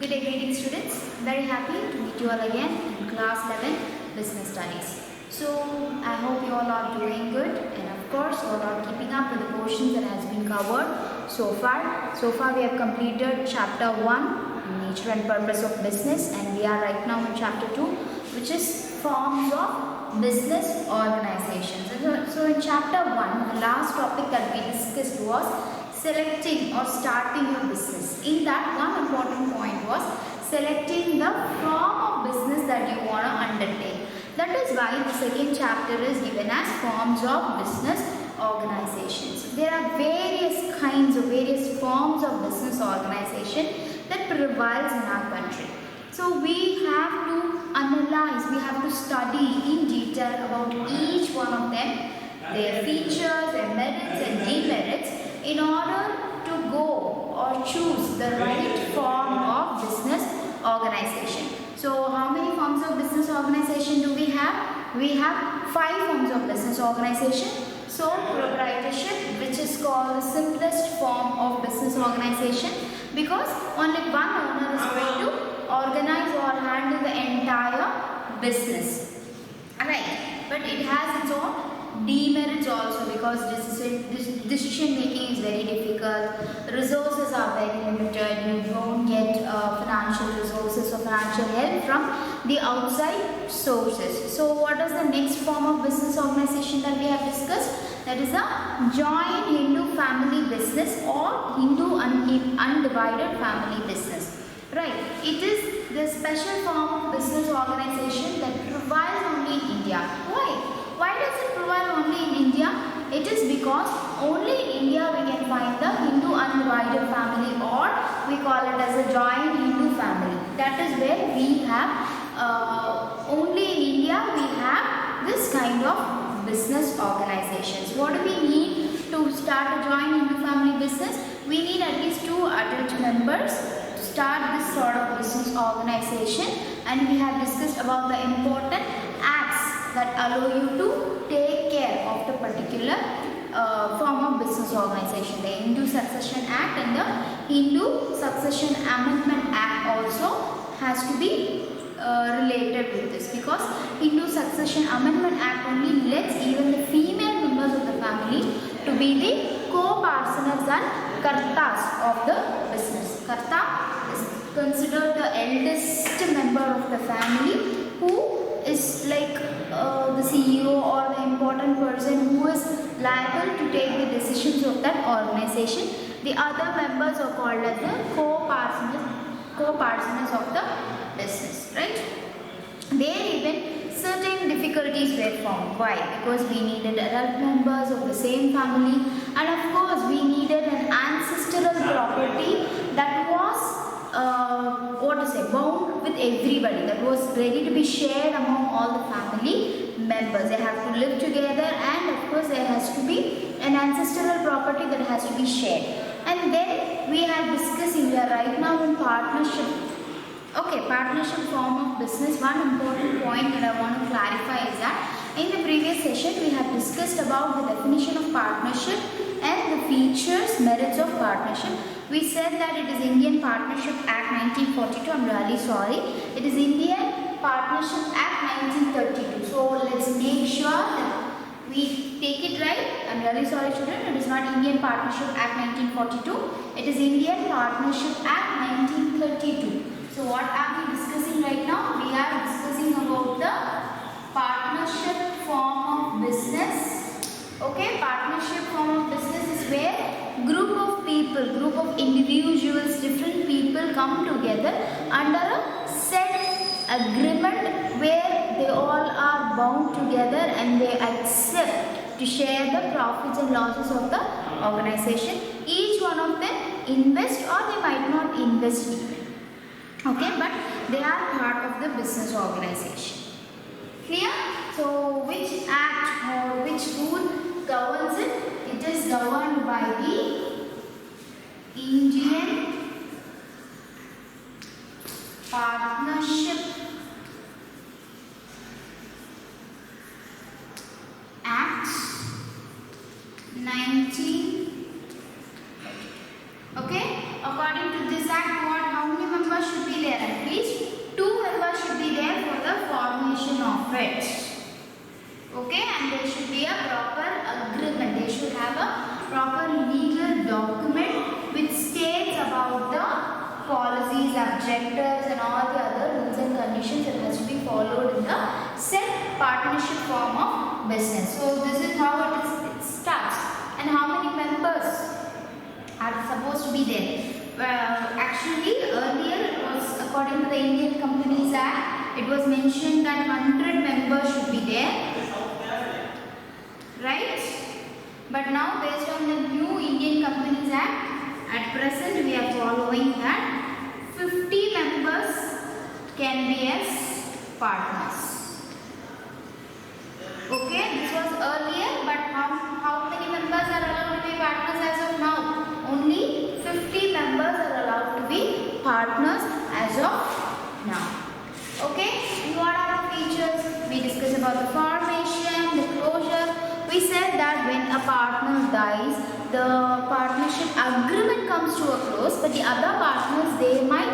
Good day, greeting students. Very happy to meet you all again in class 11 business studies. So I hope you all are doing good, and of course you all are keeping up with the portions that has been covered so far. So far we have completed chapter 1, nature and purpose of business, and we are right now in chapter 2, which is forms of business organizations. So in chapter 1, the last topic that we discussed was selecting or starting your business. In that, one important point was selecting the form of business that you want to undertake. That is why the second chapter is given as forms of business organizations. There are various kinds of various forms of business organization that prevails in our country. So we have to analyze, we have to study in detail about each one of them, their features, their merits and demerits, in order to go or choose the right form of business organization. So how many forms of business organization do we have? We have 5 forms of business organization. So proprietorship, which is called the simplest form of business organization, because only one owner is going to organize or handle the entire business. Alright, but it has its own demerits also, because decision making is very difficult, resources are very limited, you don't get financial resources or financial help from the outside sources. So what is the next form of business organization that we have discussed? That is a joint Hindu family business or Hindu undivided family business. Right, it is the special form of business organization that prevails only in India. Why? Why does it prevail only in India? It is because only in India we can find the Hindu undivided family, or we call it as a joint Hindu family. That is where we have, only in India we have this kind of business organizations. What do we need to start a joint Hindu family business? We need at least 2 adult members to start this sort of business organization, and we have discussed about the important acts that allow you to take care of the particular form of business organization. The Hindu Succession Act and the Hindu Succession Amendment Act also has to be related with this, because Hindu Succession Amendment Act only lets even the female members of the family to be the co-partners and kartas of the business. Karta is considered the eldest member of the family, who is like the CEO or the important person who is liable to take the decisions of that organization. The other members are called as the co-partners of the business, right? There even certain difficulties were found. Why? Because we needed adult members of the same family, and of course we needed an ancestral property that was bound with everybody, that was ready to be shared among all the family members. They have to live together, and of course there has to be an ancestral property that has to be shared. And then we are discussing, we are right now in partnership. Okay, partnership form of business. One important point that I want to clarify is that in the previous session we have discussed about the definition of partnership and the features, merits of partnership. We said that it is Indian Partnership Act 1942. I'm really sorry. It is Indian Partnership Act 1932. So let's make sure that we take it right. I'm really sorry, children. It is not Indian Partnership Act 1942. It is Indian Partnership Act 1932. So what are we discussing right now? We are discussing about the partnership form of business. Okay, partnership form of business is where group of people, group of individuals, different people come together under a set agreement where they all are bound together and they accept to share the profits and losses of the organization. Each one of them invest, or they might not invest even. Okay, but they are part of the business organization. Clear? So which act or which rule governs it? It is governed by the Indian Partnership Act 19. Okay, according to this act, how many members members should be there. At least 2 members should be there for the formation of it. Okay, and there should be a proper agreement. They should have a proper legal document which states about the policies, objectives and all the other rules and conditions that has to be followed in the said partnership form of business. So this is how it starts. And how many members are supposed to be there? Actually earlier it was, according to the Indian Companies Act, it was mentioned that 100 members should be there, right? But now based on the new Indian Companies Act, at present we are following that 50 members can be as partners. Okay, this was earlier, but how many members are allowed to be partners as of now? Only 50 members are allowed to be partners as of now. Okay, and what are the features? We discussed about the formation, the closure. We said that when a partner dies, the partnership agreement comes to a close, but the other partners, they might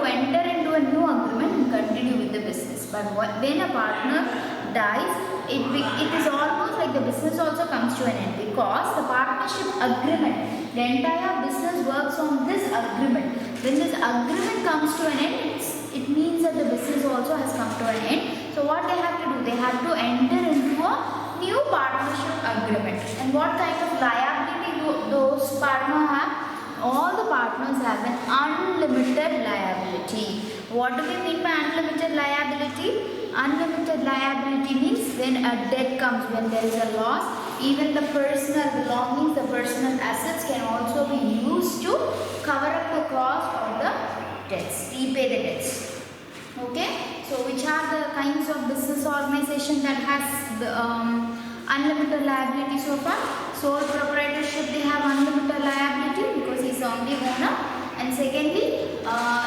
enter into a new agreement and continue with the business. But when a partner dies, it is almost like the business also comes to an end, because the partnership agreement, the entire business works on this agreement. When this agreement comes to an end, it means that the business also has come to an end. So what they have to do? They have to enter into a new partnership agreement. And what kind of liability do those partners have? All the partners have an unlimited liability. What do we mean by unlimited liability? Unlimited liability means when a debt comes, when there is a loss, even the personal belongings, the personal assets can also be used to cover up the cost of the debts, repay the debts. Okay, so which are the kinds of business organization that has unlimited liability so far? Sole proprietorship, they have unlimited liability because he is the only owner. And secondly,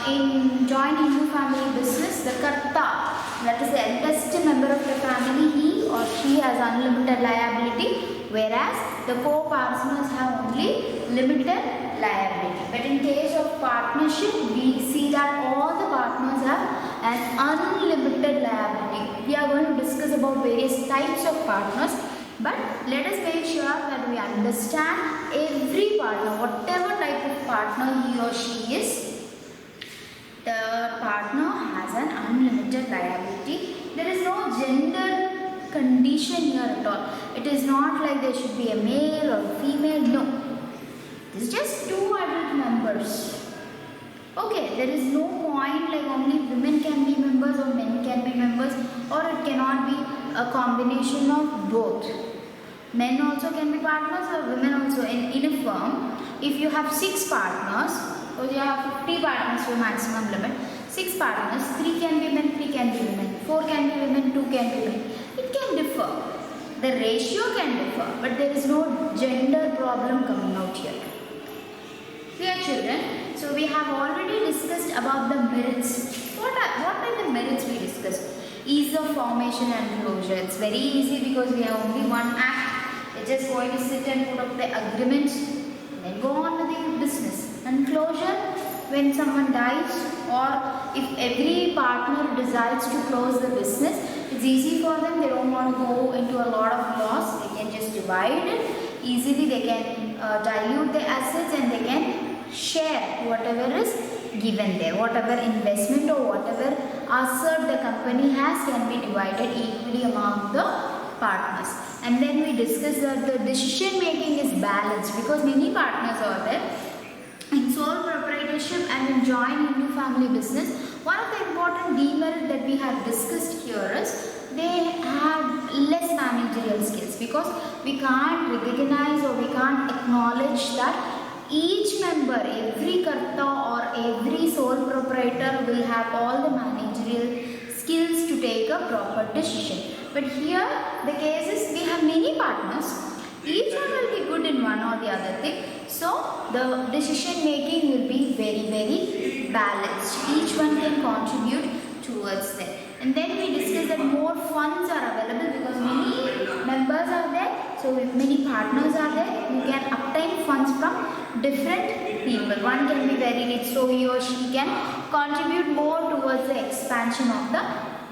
in joint Hindu family business, the karta, that is the eldest member of the family, he or she has unlimited liability, whereas the co-partners have only limited liability. But in case of partnership, we see that all the partners have an unlimited liability. We are going to discuss about various types of partners, but let us make sure that we understand every partner, whatever type of partner he or she is, the partner has an unlimited liability. There is no gender condition here at all. It is not like there should be a male or female, no. It is just 2 adult members. Okay, there is no point like only women can be members or men can be members, or it cannot be a combination of both. Men also can be partners or women also. In a firm, if you have 6 partners, or you have 50 partners for maximum limit, 6 partners, 3 can be men, 3 can be women, 4 can be women, 2 can be men. It can differ. The ratio can differ, but there is no gender problem coming out here. Dear children, so we have already discussed about the merits. What are the merits we discussed? Ease of formation and closure. It's very easy because we have only one act. We're just going to sit and put up the agreement and then go on with the business. And closure, when someone dies or if every partner decides to close the business, it's easy for them. They don't want to go into a lot of loss. They can just divide it. Easily they can dilute the assets and they can share whatever is given there. Whatever investment or whatever asset the company has can be divided equally among the partners. And then we discussed that the decision making is balanced because many partners are there. In sole proprietorship and in joint Hindu family business, one of the important demerit that we have discussed here is they have less managerial skills because we can't recognize or we can't acknowledge that each member, every karta or every sole proprietor will have all the managerial skills to take a proper decision. But here the case is we have many partners. Each one will be good in one or the other thing. So the decision making will be very, very balanced. Each one can contribute towards that. And then we discussed that more funds are available because many members are there. So if many partners are there, you can obtain funds from different people. One can be very rich, so he or she can contribute more towards the expansion of the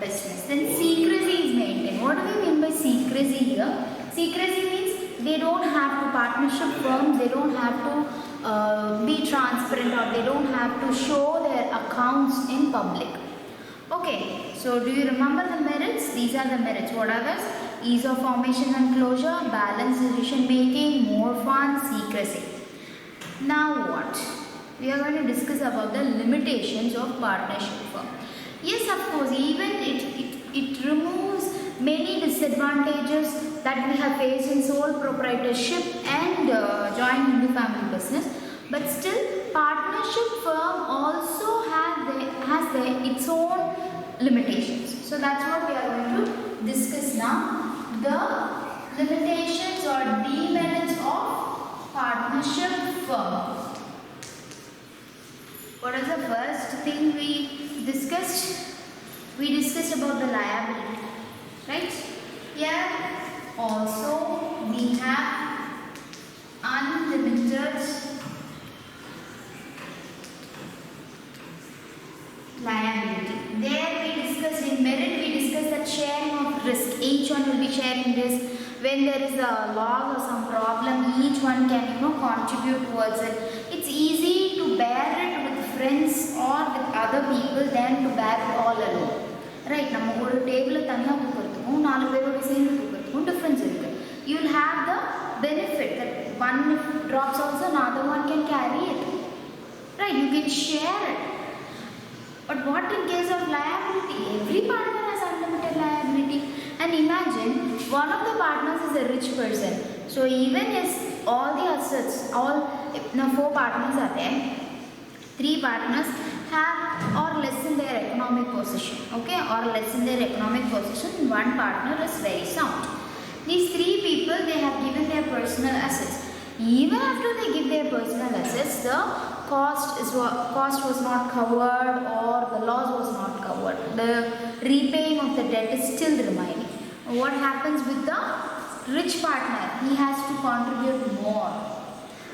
business. Then secrecy is maintained. What do we mean by secrecy here? Secrecy means they don't have to, partnership firms, they don't have to be transparent, or they don't have to show their accounts in public. Okay, so do you remember the merits? These are the merits. What are those? Ease of formation and closure, balanced decision making, more fun, secrecy. Now what? We are going to discuss about the limitations of partnership firm. Yes, of course, even it removes many disadvantages that we have faced in sole proprietorship and joint Hindu family business. But still, partnership firm also has its own limitations. So that's what we are going to discuss now. The limitations or demerits of partnership firm. What is the first thing we discussed? We discussed about the liability, right? Here also we have unlimited liability. There we discussed in merit, we discussed that sharing of risk. Each one will be sharing risk. When there is a loss or some problem, each one can contribute towards it. It's easy to bear it with friends or with other people than to bear it all alone. Right? நம்ம ஒரு டேபிள தனியா தூக்குறதுக்கும் நாலு பேரோட சேர்ந்து தூக்குறதுக்கும் difference இருக்கு. You will have the benefit that one drops also another one can carry it. Right? You can share it. But what in case of liability? Every partner has unlimited liability. And imagine one of the partners is a rich person. So even if all the assets, now 4 partners are there, 3 partners have or less in their economic position, okay, or less in their economic position, one partner is very sound. These 3 people, they have given their personal assets. Even after they give their personal assets, the cost was not covered or the loss was not covered. The repaying of the debt is still remaining. What happens with the rich partner? He has to contribute more.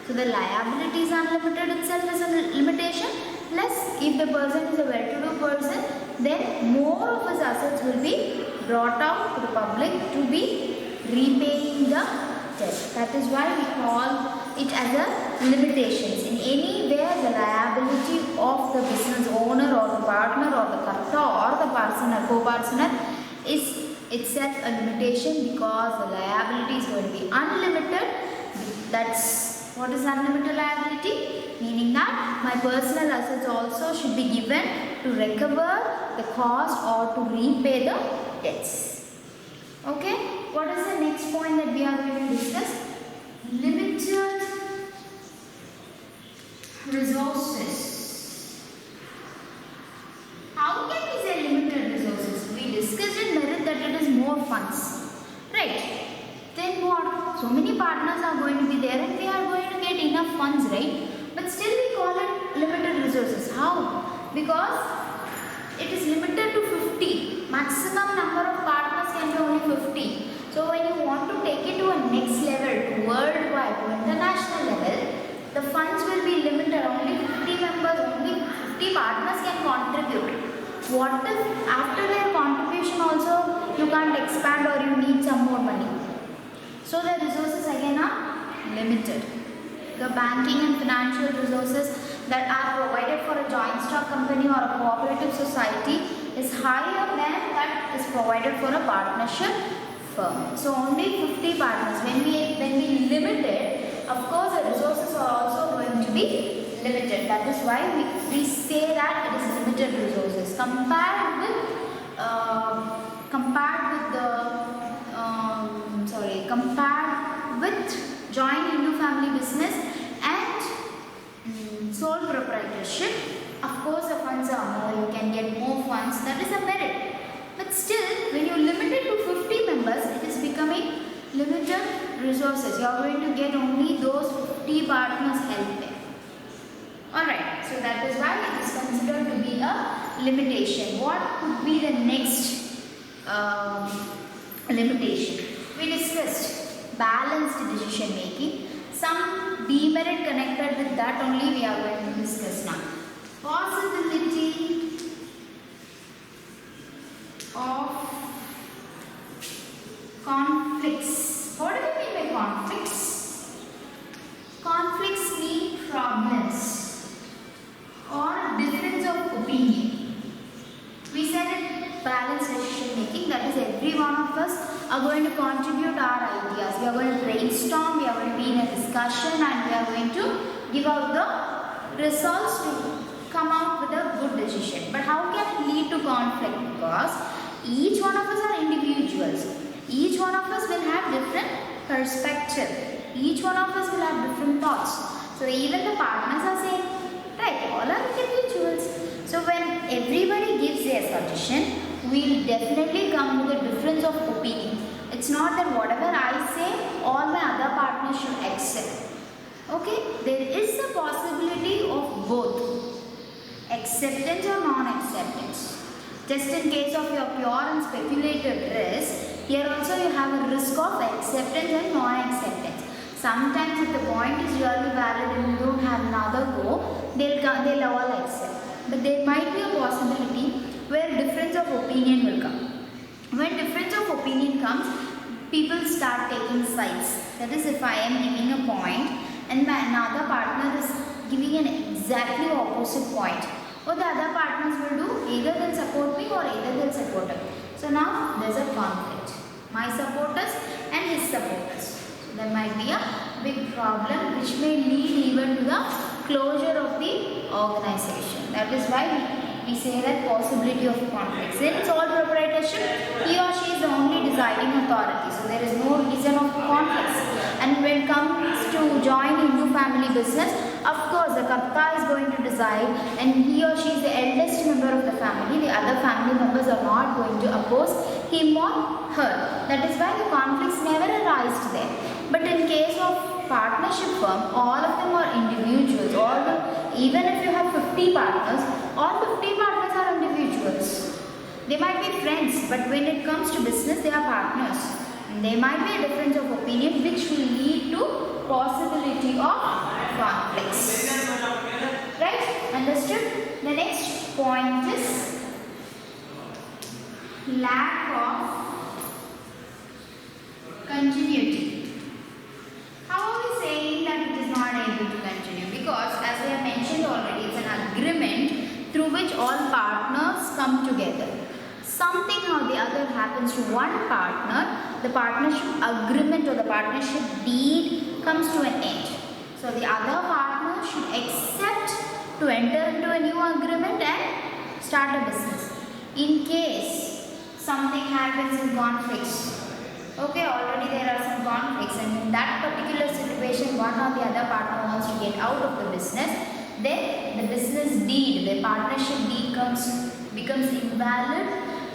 So the liability is unlimited itself is a limitation. Plus, if the person is a well-to-do person, then more of his assets will be brought out to the public to be repaying the debt. That is why we call it as a limitations. In anywhere, the liability of the business owner or the partner or the karta or the partner, co-partner is itself a limitation, because the liability is going to be unlimited. That's what is unlimited liability, meaning that my personal assets also should be given to recover the cost or to repay the debts. Okay, what is the next point that we are going to discuss? Limited resources. How can we say limited resources? We discussed in merit that it is more funds, right? Then what? So many partners are going to be there and we are going to get enough funds, right? But still we call it limited resources. How? Because it is limited to 50. Maximum number of partners can be only 50. So when you want to take it to a next level, to worldwide, to international level, the funds will be limited. Only 50 members, only 50 partners can contribute. What if after their contribution also you can't expand or you need some more money? So the resources again are limited. The banking and financial resources that are provided for a joint stock company or a cooperative society is higher than that is provided for a partnership firm. So only 50 partners. When we limit it, of course the resources are also going to be limited. That is why we say that it is limited resources compared with joint Hindu family business and sole proprietorship. Of course the funds are more, you can get more funds, that is a merit. But still, when you limit it to 50 members, it is becoming limited resources. You are going to get only those 50 partners helping. Alright, so that is why it is considered to be a limitation. What could be the next limitation? We discussed balanced decision making. Some demerit connected with that only we are going to discuss now. Possibility of conflicts. What do we mean by conflicts? Conflicts mean problems or difference of opinion. We said in balanced decision making, that is every one of us are going to contribute our ideas. We are going to brainstorm, we are going to be in a discussion, and we are going to give out the results to come out with a good decision. But how can it lead to conflict? Because each one of us are individuals. Each one of us will have different perspective. Each one of us will have different thoughts. So even the partners are same, right? All are individuals. So when everybody gives their suggestion, we will definitely come with a difference of opinion. It's not that whatever I say, all my other partners should accept. Okay? There is a possibility of both. Acceptance or non-acceptance. Just in case of your pure and speculative risk, here also you have a risk of acceptance and non-acceptance. Sometimes if the point is really valid and you don't have another go, they'll all accept. But there might be a possibility where difference of opinion will come. When difference of opinion comes, people start taking sides. That is, if I am giving a point and my another partner is giving an exactly opposite point, what the other partners will do, either they'll support me or either they'll support him. So now there's a conflict. My supporters and his supporters. So there might be a big problem which may lead even to the closure of the organization. That is why we say that possibility of conflict. Since sole proprietorship, he or she is the only deciding authority. So there is no reason of conflicts. And when it comes to join into family business, of course the Karta is going to decide, and he or she is the eldest member of the family. The other family members are not going to oppose him or her. That is why the conflicts never arise there. But in case of partnership firm, all of them are individuals. Even if you have 50 partners, all 50 partners are individuals. They might be friends, but when it comes to business, they are partners. And there might be a difference of opinion which will lead to possibility of conflicts. Right? Understood? The next point is lack of continuity. How are we saying that it is not able to continue? Because as we have mentioned already, it's an agreement through which all partners come together. Something or the other happens to one partner, the partnership agreement or the partnership deed comes to an end. So the other partner should accept to enter into a new agreement and start a business. In case something happens in conflicts, okay, already there are some conflicts, and in that particular situation one or the other partner wants to get out of the business, then the business deed, the partnership deed becomes invalid.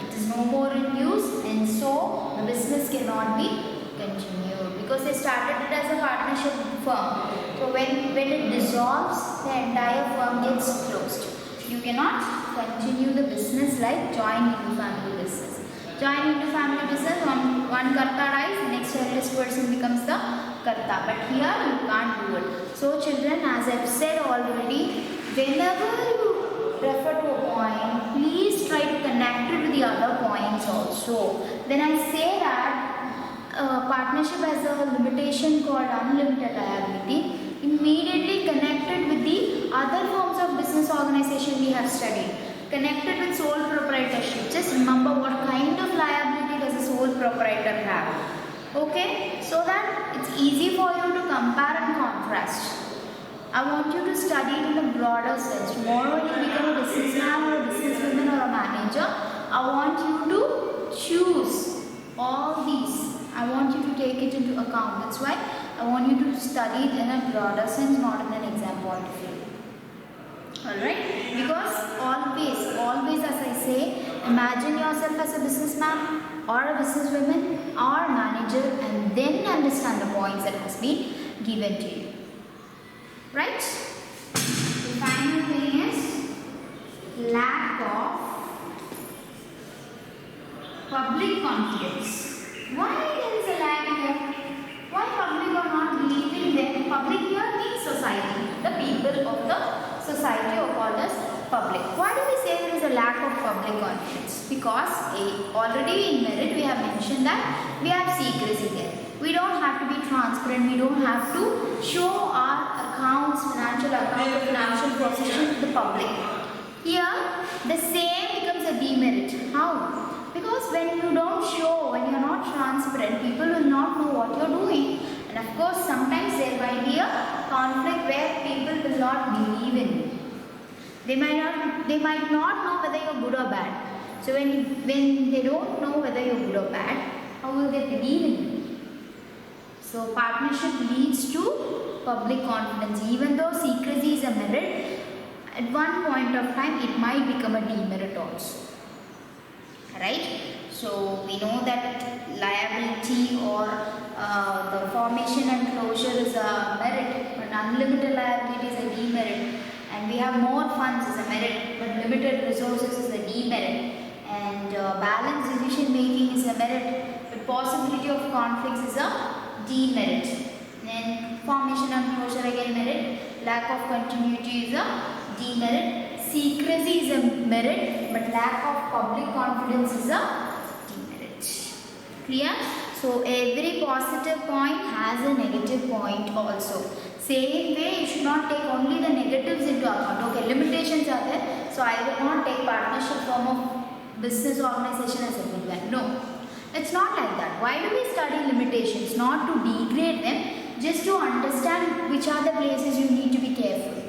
It is no more in use, and so the business cannot be continued because they started it as a partnership firm. So when it dissolves, the entire firm gets closed. You cannot continue the business like joint into family business. Join into family business, one karta dies, the next eldest person becomes the karta. But here you can't do it. So children, as I've said already, whenever you refer to a point, please try to connect it with the other points also. When I say that partnership has a limitation called unlimited liability, immediately connected with the other forms of business organization we have studied. Connected with sole proprietorship. Just remember what kind of liability does a sole proprietor have. Okay? So that it's easy for you to compare and contrast. I want you to study it in a broader sense. Tomorrow when you become a businessman or a businesswoman or a manager, I want you to choose all these. I want you to take it into account. That's why I want you to study it in a broader sense, not in an exam point of view. Alright? Because always as I say, imagine yourself as a businessman or a businesswoman or manager, and then understand the points that has been given to you. Right? The final thing is lack of public confidence. Why there is a lack here? Why public are not believing them? Public here means the society or called as public. Why do we say there is a lack of public confidence? Because already in merit we have mentioned that we have secrecy there. We don't have to be transparent. We don't have to show our accounts, financial accounts, financial position to the public. Here, the same becomes a demerit. How? Because when you don't show, when you are not transparent, people will not know what you are doing. And of course, sometimes there might be a conflict where people will not believe in you. They might not know whether you are good or bad. So when they don't know whether you are good or bad, how will they believe in you? So partnership leads to public confidence. Even though secrecy is a merit, at one point of time it might become a demerit also. Right? So we know that liability or the formation and closure is a merit, but unlimited liability is a demerit. And we have more funds is a merit, but limited resources is a demerit. And balanced decision making is a merit, but possibility of conflicts is a demerit. Then formation and closure again merit, lack of continuity is a demerit, secrecy is a merit, but lack of public confidence is a demerit. Clear? So every positive point has a negative point also. Same way, you should not take only the negatives into account. Okay, limitations are there, so I will not take partnership form of business organization as a good one. No. It's not like that. Why do we study limitations? Not to degrade them, just to understand which are the places you need to be careful.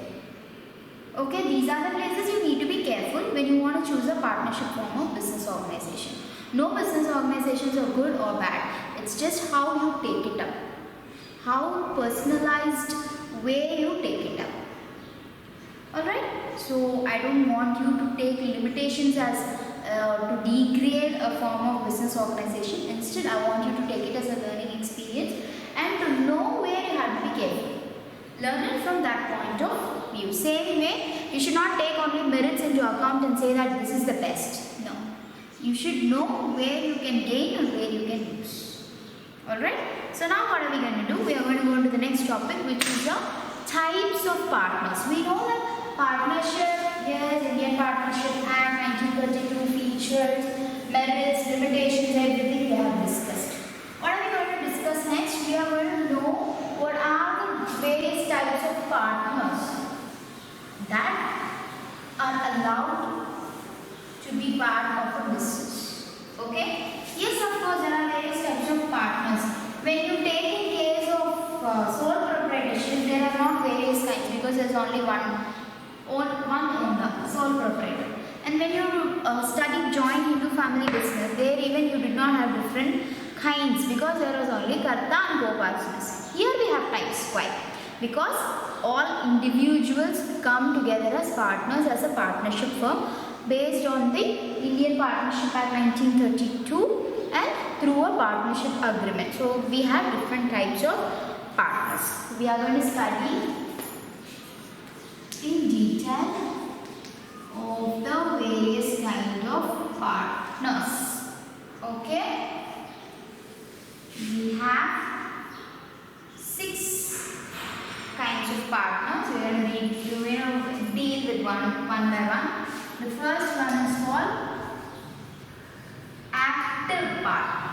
Okay, these are the places you need to be careful when you want to choose a partnership form of business organization. No business organizations are good or bad. It's just how you take it up. How personalized way you take it up. Alright, so I don't want you to take limitations as to degrade a form of business organization. Instead, I want you to take it as a learning experience and to know where you have to be careful. Learn it from that point of view. Same way, you should not take only merits into account and say that this is the best. No. You should know where you can gain and where you can lose. Alright. So now what are we going to do? We are going to go on to the next topic, which is the types of partners. We know that partnership, yes, Indian Partnership Act 1932 features, merits, limitations, everything we have discussed. What are we going to discuss next? We are going to know what are the various types of partners that are allowed to be part of a business. Okay? Yes, of course, there are various types of partners. When you take in case of sole proprietorship, there are not various kinds because there is only one owner, sole proprietor. And when you study joint Hindu family business, there even you did not have different kinds because there was only Karta and co-partners. Here we have types. Why? Because all individuals come together as partners as a partnership firm based on the Indian Partnership Act 1932 and through a partnership agreement. So we have different types of partners. We are going to study in detail of the various kind of partners. Okay? We have 6 kinds of partners. We are going to deal with one by one. The first one is called active partner.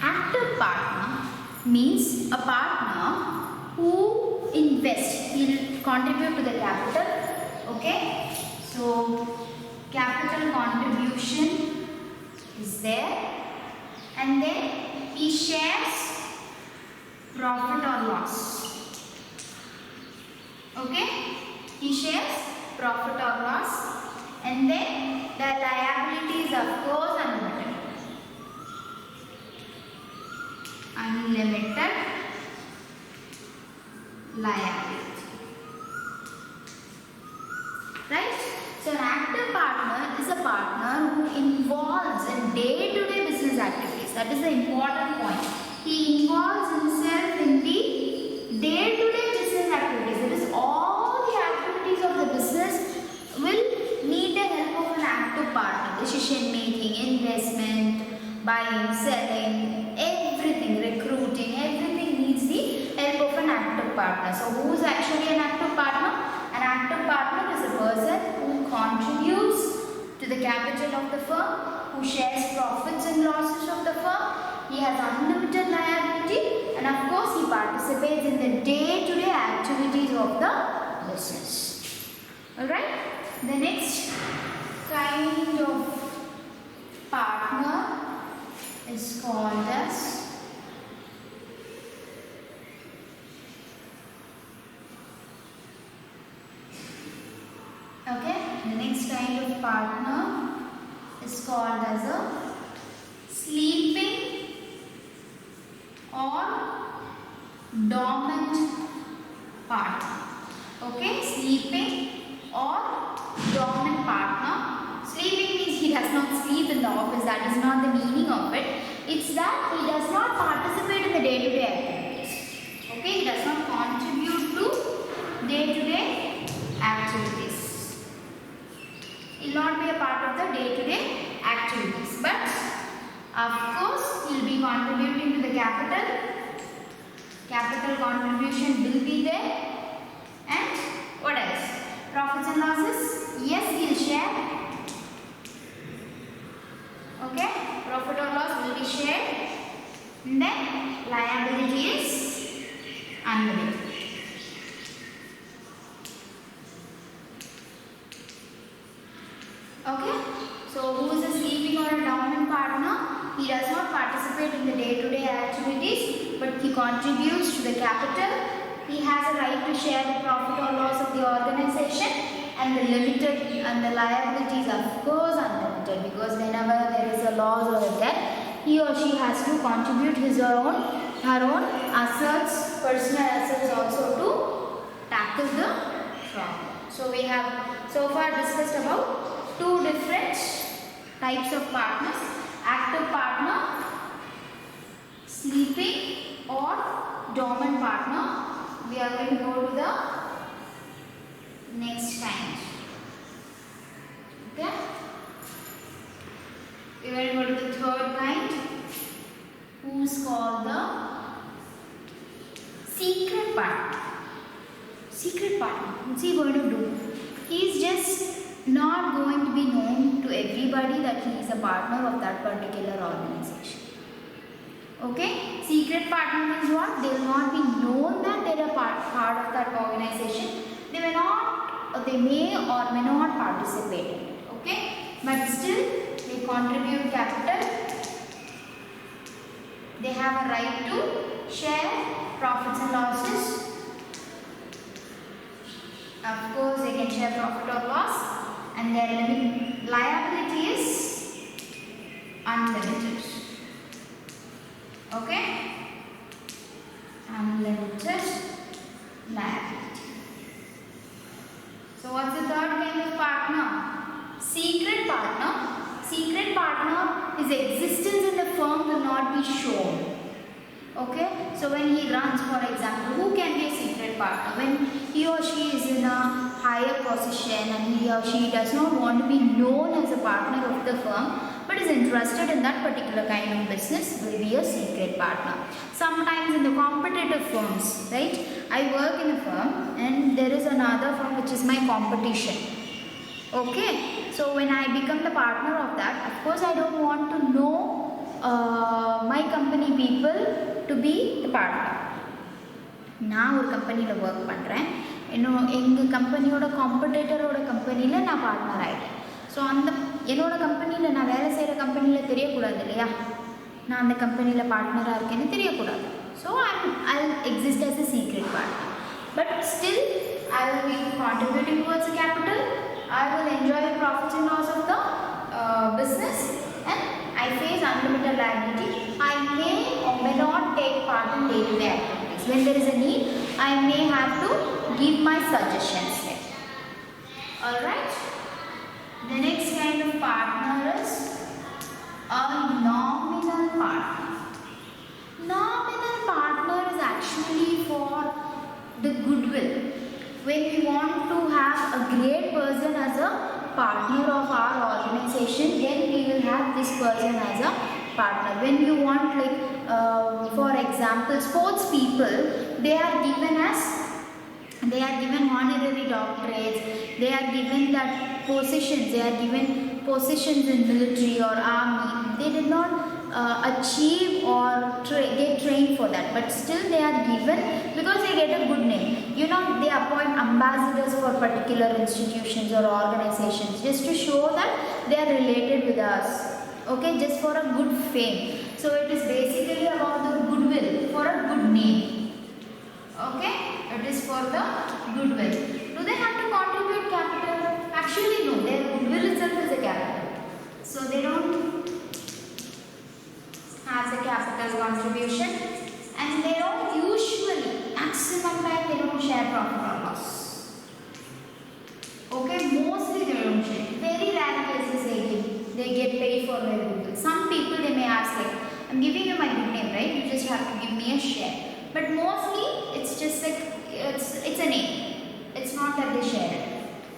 Active partner means a partner who invests. He will contribute to the capital. Okay? So capital contribution is there, and then he shares profit or loss. Okay? He shares profit or loss, and then the liabilities of course unlimited. Unlimited liability. Right? So an active partner is a partner who involves in day-to-day business activities. That is the important point. He involves himself in the day-to-day business activities. That is, all the activities of the business will need the help of an active partner. Decision making, investment, buying, selling, everything, recruiting, everything needs the help of an active partner. So who is actually an active partner? the capital of the firm, who shares profits and losses of the firm. He has unlimited liability, and of course he participates in the day-to-day activities of the business. Alright, the next kind of partner is called as the next kind of partner is called as a sleeping or dormant partner. Okay, sleeping or dormant partner. Sleeping means he does not sleep in the office. That is not the meaning of it. It's that he does not participate in the day-to-day activities. Okay, he does not contribute to day-to-day activities. He will not be a part of the day-to-day activities, but of course he will be contributing to the capital. Capital contribution will be there. And what else? Profits and losses? Yes, he will share. Okay, profit or loss will be shared. And then liability is unlimited. Okay, so who is a sleeping or a dormant partner? He does not participate in the day-to-day activities, but he contributes to the capital. He has a right to share the profit or loss of the organization, and the limited and the liabilities of course unlimited, because whenever there is a loss or a debt, he or she has to contribute his or her own assets, personal assets also to tackle the problem. So we have so far discussed about two different types of partners: active partner, sleeping or dormant partner. We are going to go to the next kind. Okay? We are going to go to the third kind, who is called the secret partner. Secret partner. What's he going to do? He is just not going to be known to everybody that he is a partner of that particular organization. Okay? Secret partner means what? They will not be known that they are part of that organization. They may or may not participate in it. Okay? But still, they contribute capital. They have a right to share profits and losses. Of course, they can share profit or loss, and their liability is unlimited. Okay? Unlimited liability. So what's the third kind of partner? Secret partner. Secret partner, his existence in the firm will not be shown. Okay? So when he runs, for example, who can be a secret partner? When he or she is in a higher position and he or she does not want to be known as a partner of the firm, but is interested in that particular kind of business, will be a secret partner. Sometimes in the competitive firms, right? I work in a firm and there is another firm which is my competition. Okay? So when I become the partner of that, of course I don't want to know my company people to be the partner. நான் ஒரு கம்பெனியில் work பண்ணுறேன், எங்கள் கம்பெனியோட காம்படிட்டரோட கம்பெனியில் நான் partner ஆகிட்டேன். So என்னோட கம்பெனியில் நான் வேலை செய்கிற கம்பெனியில் தெரியக்கூடாது இல்லையா, நான் அந்த கம்பெனியில் பார்ட்னராக இருக்கேன்னு தெரியக்கூடாது. So I exist as a secret partner. But still, I will be contributing towards the capital. I will enjoy the profits and loss of the business, and I face unlimited liability. I may or may not take part in day-to-day activities. When there is a need, I may have to give my suggestions there. Alright? The next kind of partner is a nominal partner. Nominal partner is actually for the goodwill. When we want to have a great person as a partner of our organization, then we will have this person as a partner. When you want, like for example, sports people, they are given as They are given honorary doctorates, they are given that positions, they are given positions in military or army. They did not achieve or get trained for that, but still they are given because they get a good name. You know, they appoint ambassadors for particular institutions or organizations just to show that they are related with us. Okay, just for a good fame. So it is basically about the goodwill, for a good name. Okay, it is for the goodwill. Do they have to contribute capital? Actually no, their goodwill itself is a capital. So they don't have the capital contribution, and they don't usually, maximum time they don't share profit or loss. Okay, mostly they don't share. Very rare cases they get paid for their goodwill. Some people they may ask like, I'm giving you my good name, right? You just have to give me a share. But mostly it's just like it's a name. It's not that they share it.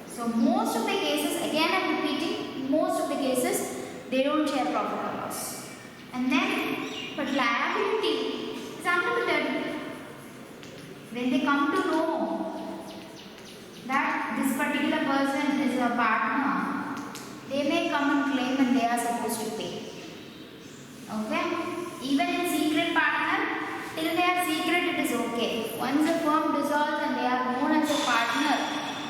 So most of the cases, again I'm repeating, most of the cases they don't share profit or loss. And then, but liability is unlimited. When they come to know that this particular person is a partner, they may come and claim and they are supposed to pay. Okay? Even in secret partner, till they are secret it is okay. Once the firm dissolves and they are known as a partner,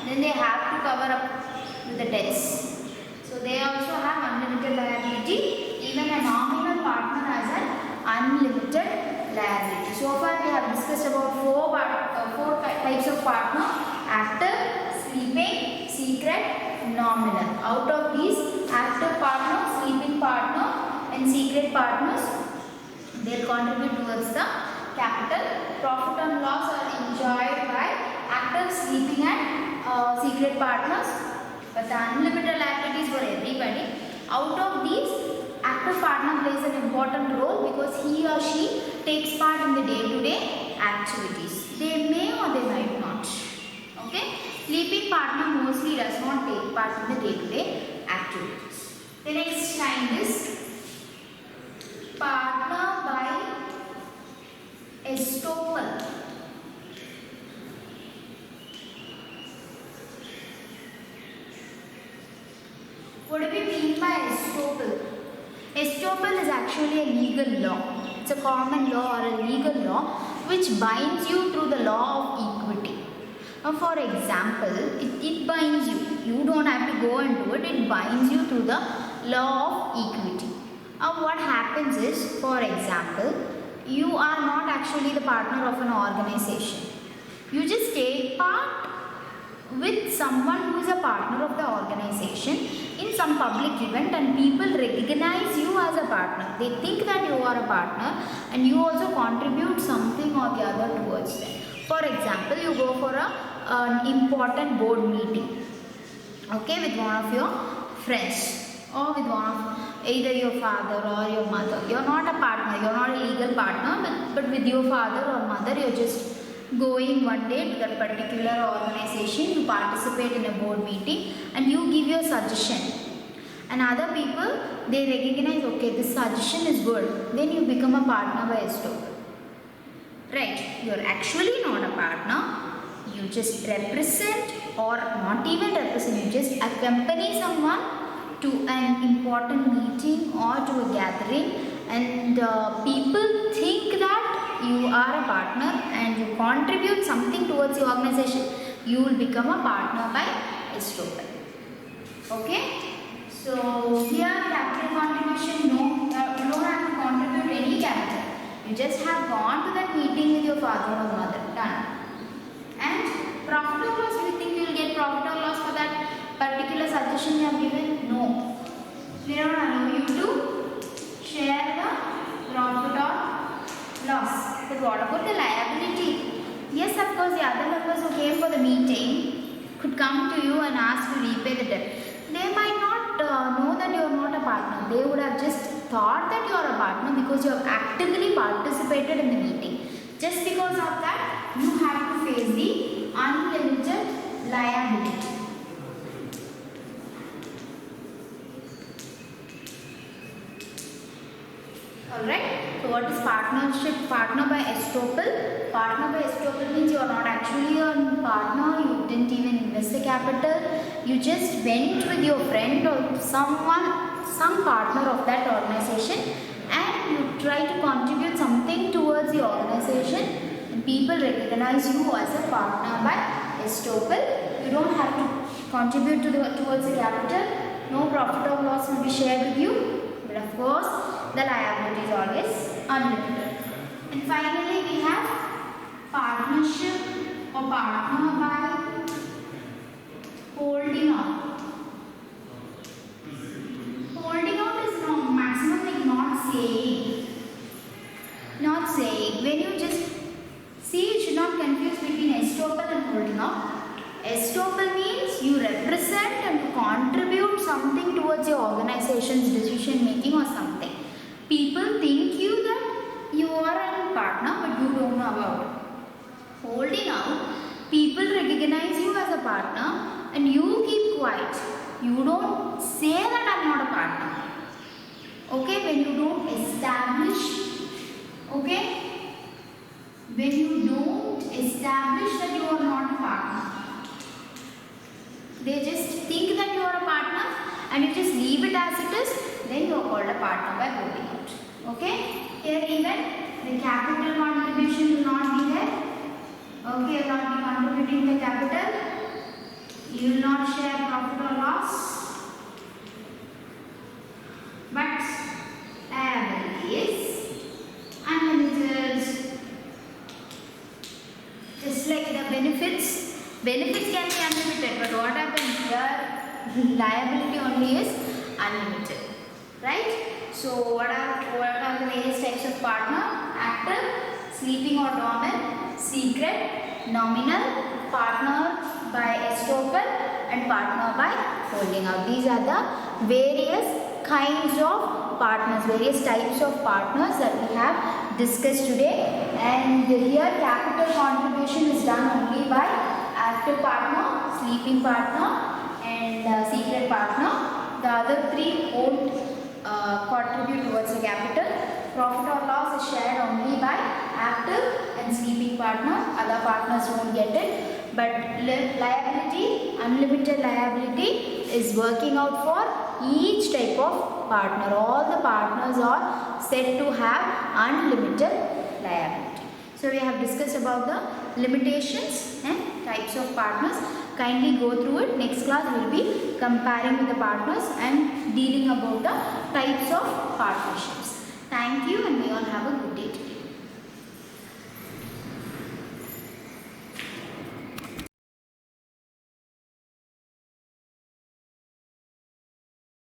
then they have to cover up with the debts. So they also have unlimited liability. Even a nominal partner has an unlimited liability. So far we have discussed about four types of partner: active, sleeping, secret, nominal. Out of these, active partner, sleeping partner and secret partners, they will contribute towards the capital. Profit and loss are enjoyed by active, sleeping and secret partners, but the unlimited liabilities for everybody. Out of these, active partner plays an important role because he or she takes part in the day-to-day activities. They may or they might not. Okay? Sleeping partner mostly does not take part in the day-to-day activities. The next kind is partner by estoppel. What do we mean by estoppel? Estoppel is actually a legal law. It's a common law or a legal law which binds you through the law of equity. Now for example, it binds you. You don't have to go and do it. It binds you through the law of equity. Now what happens is, for example, you are not actually the partner of an organization. You just take part with someone who is a partner of the organization in some public event, and people recognize you as a partner. They think that you are a partner and you also contribute something or the other towards them. For example, you go for an important board meeting, okay, with one of your friends or with one of either your father or your mother. You are not a partner, you are not a legal partner, but with your father or mother you are just going one day to that particular organization to participate in a board meeting, and you give your suggestion, and other people they recognize, okay, this suggestion is good, then you become a partner by estoppel. Right, you are actually not a partner, you just represent, or not even represent, you just accompany someone to an important meeting or to a gathering, and people think that you are a partner and you contribute something towards the organization, you will become a partner by estoppel. Okay? So here capital contribution, no, you don't have to contribute any capital. You just have gone to that meeting with your father or mother. Done. And profit or loss, do you think you will get profit or loss for that particular suggestion you have given? No. They don't allow you to share the profit or loss. But what about the liability? Yes, of course, the other members who came for the meeting could come to you and ask to repay the debt. They might not know that you are not a partner. They would have just thought that you are a partner because you have actively participated in the meeting. Just because of that, you have to face the unlimited liability. Alright? So what is partnership? Partner by estoppel. Partner by estoppel means you are not actually a partner, you didn't even invest the capital, you just went with your friend or someone, some partner of that organization, and you try to contribute something towards the organization, and people recognize you as a partner by estoppel. You don't have to contribute towards the capital. No profit or loss will be shared with you, but of course the liability is always unlimited. And finally we have partnership or partner by holding out. Holding out is no maximum like not saying. Not saying. When you just see, you should not confuse between estoppel and holding out. Estoppel means you represent and you contribute something towards your organization's decision making or something. People think you that you are a partner but you don't know about it. Holding out, people recognize you as a partner and you keep quiet. You don't say that I am not a partner. Okay, when you don't establish, okay, when you don't establish that you are not a partner, they just think that you are a partner and you just leave it as it is, then you are called a partner by holding out. Okay? Here even the capital contribution will not be there. Okay, you will not be contributing the capital. You will not share profit or loss. But liability is unlimited. Just like the benefits. Benefits can be unlimited, but what happens here? Liability only is unlimited, right? So what are the various types of partner? Active, sleeping or dormant, secret, nominal, partner by estoppel, and partner by holding out. These are the various kinds of partners, various types of partners that we have discussed today. And here capital contribution is done only by active partner, sleeping partner, and secret partner. The other three won't contribute towards the capital. Profit or loss is shared only by active and sleeping partner. Other partners won't get it. But liability, unlimited liability is working out for each type of partner. All the partners are said to have unlimited liability. So we have discussed about the limitations and types of partners. Kindly go through it. Next class we will be comparing with the partners and dealing about the types of partnerships. Thank you and may all have a good day today.